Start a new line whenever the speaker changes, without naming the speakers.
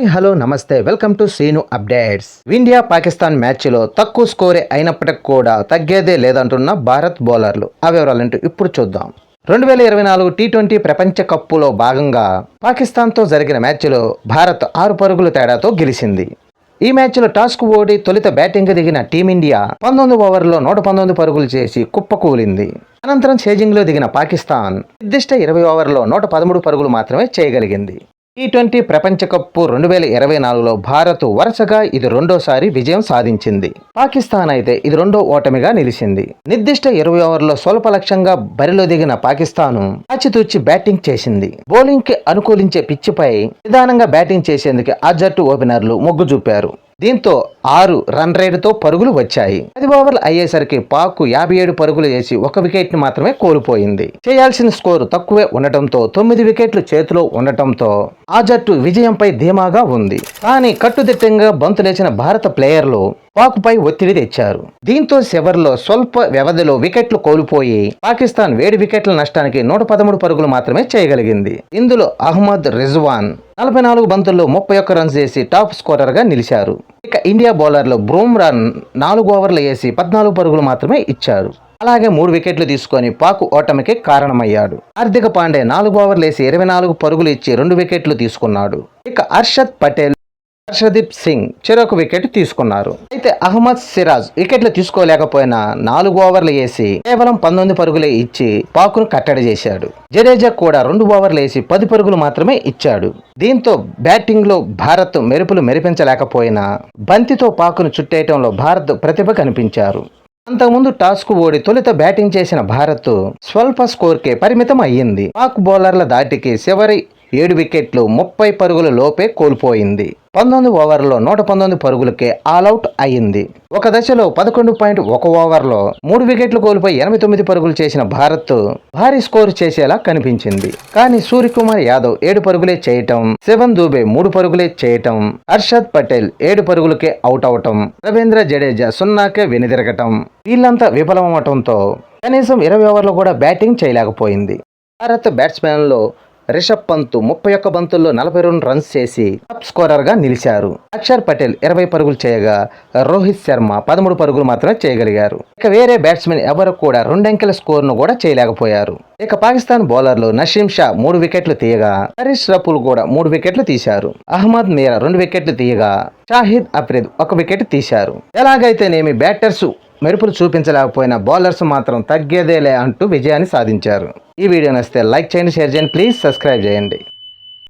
Hello నమస్తే welcome to Srinu updates. India Pakistan మ్యాచ్లో తక్కువ స్కోరే అయినప్పటికీ కూడా తగ్గేదే లేదంటున్న భారత్ బౌలర్లు. ఆ వివరాలంటూ ఇప్పుడు చూద్దాం. 2024 టీ20 ప్రపంచ కప్పులో భాగంగా పాకిస్తాన్తో జరిగిన మ్యాచ్లో భారత్ 6 పరుగుల తేడాతో గెలిచింది. ఈ మ్యాచ్లో టాస్కు ఓడి తొలుత బ్యాటింగ్ దిగిన టీమిండియా 19 ఓవర్లలో 119 పరుగులు చేసి కుప్పకూలింది. అనంతరం ఛేజింగ్లో దిగిన పాకిస్తాన్ నిర్దిష్ట 20 ఓవర్లలో 113 పరుగులు మాత్రమే చేయగలిగింది. టీ20 ప్రపంచ కప్ 2024లో భారత్ వరుసగా ఇది రెండోసారి విజయం సాధించింది. పాకిస్తాన్ అయితే ఇది రెండో ఓటమిగా నిలిచింది. నిర్దిష్ట 20 ఓవర్లలో స్వల్ప లక్ష్యంగా బరిలో దిగిన పాకిస్తాన్ ఆచితూచి బ్యాటింగ్ చేసింది. బౌలింగ్ కి అనుకూలించే పిచ్చిపై నిదానంగా బ్యాటింగ్ చేసేందుకు ఆ జట్టు ఓపెనర్లు మొగ్గు చూపారు. దీంతో 6 రన్ రేటుతో పరుగులు వచ్చాయి. 10 ఓవర్లు అయ్యేసరికి పాక్ 57 పరుగులు చేసి 1 వికెట్ ని మాత్రమే కోల్పోయింది. చేయాల్సిన స్కోరు తక్కువే ఉండటంతో 9 వికెట్లు చేతిలో ఉండటంతో ఆ జట్టు విజయంపై ధీమాగా ఉంది. కానీ కట్టుదిట్టంగా బంతులేసిన భారత ప్లేయర్లు పాక్పై ఒత్తిడి తెచ్చారు. దీంతో చివర్లో స్వల్ప వ్యవధిలో వికెట్లు కోల్పోయి పాకిస్తాన్ 7 వికెట్ల నష్టానికి 113 పరుగులు మాత్రమే చేయగలిగింది. ఇందులో అహ్మద్ రిజ్వాన్ 44 బంతుల్లో 31 రన్స్ చేసి టాప్ స్కోరర్ గా నిలిచారు. ఇక ఇండియా బౌలర్లు బుమ్రా 4 ఓవర్లు వేసి 14 పరుగులు మాత్రమే ఇచ్చారు. అలాగే 3 వికెట్లు తీసుకొని పాక్ ఓటమికి కారణమయ్యాడు. హార్దిక్ పాండే 4 ఓవర్లు వేసి 24 పరుగులు ఇచ్చి 2 వికెట్లు తీసుకున్నాడు. ఇక హర్షద్ పటేల్, హర్షదీప్ సింగ్ చెరొక వికెట్ తీసుకున్నారు. అయితే అహ్మద్ సిరాజ్ వికెట్లు తీసుకోలేకపోయినా 4 ఓవర్లు వేసి కేవలం 19 పరుగులే ఇచ్చి పాక్ను కట్టడి చేశాడు. జడేజా కూడా 2 ఓవర్లు వేసి 10 పరుగులు మాత్రమే ఇచ్చాడు. దీంతో బ్యాటింగ్ లో భారత్ మెరుపులు మెరిపించలేకపోయినా బంతితో పాక్ను చుట్టేయటంలో భారత్ ప్రతిభ కనిపించారు. అంతకుముందు టాస్కు ఓడి తొలుత బ్యాటింగ్ చేసిన భారత్ స్వల్ప స్కోర్కే పరిమితం అయ్యింది. పాక్ బౌలర్ల దాటికి చివరి 7 వికెట్లు 30 పరుగుల లోపే కోల్పోయింది. 19 ఓవర్లలో 119 పరుగులకే ఆల్అౌట్ అయింది. ఒక దశలో 11.1 ఓవర్లో 3 వికెట్లు కోల్పోయి 89 పరుగులు చేసిన భారత్ భారీ స్కోరు చేసేలా కనిపించింది. కానీ సూర్యకుమార్ యాదవ్ 7 పరుగులే చేయటం, శివన్ దూబే 3 పరుగులే చేయటం, హర్షద్ పటేల్ 7 పరుగులకే అవుట్ అవటం, రవీంద్ర జడేజా 0కే వెనుదిరగటం వీళ్ళంతా విఫలమవటంతో కనీసం 20 ఓవర్లు కూడా బ్యాటింగ్ చేయలేకపోయింది. భారత్ బ్యాట్స్మెన్లో రిషబ్ పంత్ 31 బంతుల్లో 42 రన్స్ చేసి టాప్ స్కోరర్ గా నిలిచారు. అక్షర్ పటేల్ 20 పరుగులు చేయగా రోహిత్ శర్మ 13 పరుగులు మాత్రమే చేయగలిగారు. ఇక వేరే బ్యాట్స్మెన్ ఎవరు కూడా 2 అంకెల స్కోర్ను కూడా చేయలేకపోయారు. ఇక పాకిస్తాన్ బౌలర్లు నసీం షా 3 వికెట్లు తీయగా హరీష్ రఫూల్ కూడా 3 వికెట్లు తీశారు. అహ్మద్ మీరా 2 వికెట్లు తీయగా షాహిద్ అఫ్రీద్ 1 వికెట్ తీశారు. ఎలాగైతేనేమి బ్యాటర్స్ మెరుపులు చూపించలేకపోయినా బౌలర్స్ మాత్రం తగ్గేదేలే అంటూ విజయాన్ని సాధించారు. ఈ వీడియో నచ్చితే లైక్ చేయండి, షేర్ చేయండి, ప్లీజ్ సబ్స్క్రైబ్ చేయండి.